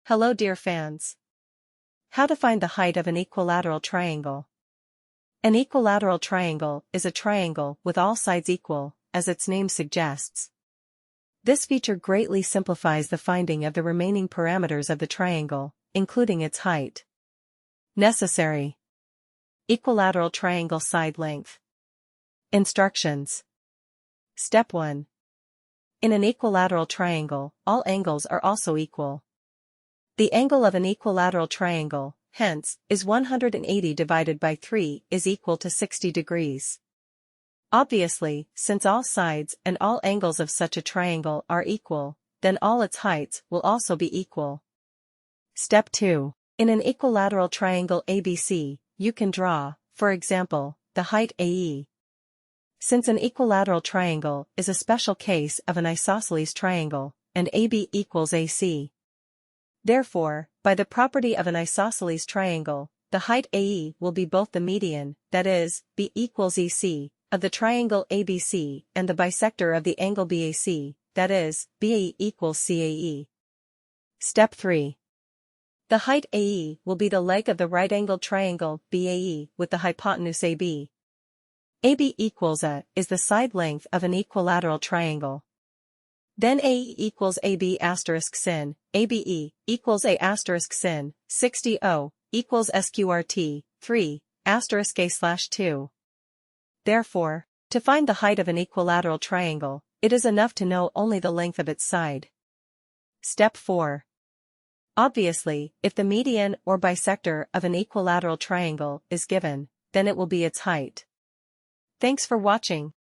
Hello dear fans. How to find the height of an equilateral triangle. An equilateral triangle is a triangle with all sides equal, as its name suggests. This feature greatly simplifies the finding of the remaining parameters of the triangle, including its height. Necessary. Equilateral triangle side length. Instructions. Step 1. In an equilateral triangle, all angles are also equal. The angle of an equilateral triangle, hence, is 180 divided by 3 is equal to 60 degrees. Obviously, since all sides and all angles of such a triangle are equal, then all its heights will also be equal. Step 2. In an equilateral triangle ABC, you can draw, for example, the height AE. Since an equilateral triangle is a special case of an isosceles triangle, and AB equals AC. Therefore, by the property of an isosceles triangle, the height AE will be both the median, that is, B equals EC, of the triangle ABC and the bisector of the angle BAC, that is, BAE equals CAE. Step 3. The height AE will be the leg of the right-angled triangle BAE with the hypotenuse AB. AB equals A is the side length of an equilateral triangle. Then AE equals AB asterisk sin, ABE equals A asterisk sin, 60 O equals SQRT, 3, asterisk A/2. Therefore, to find the height of an equilateral triangle, it is enough to know only the length of its side. Step 4. Obviously, if the median or bisector of an equilateral triangle is given, then it will be its height. Thanks for watching.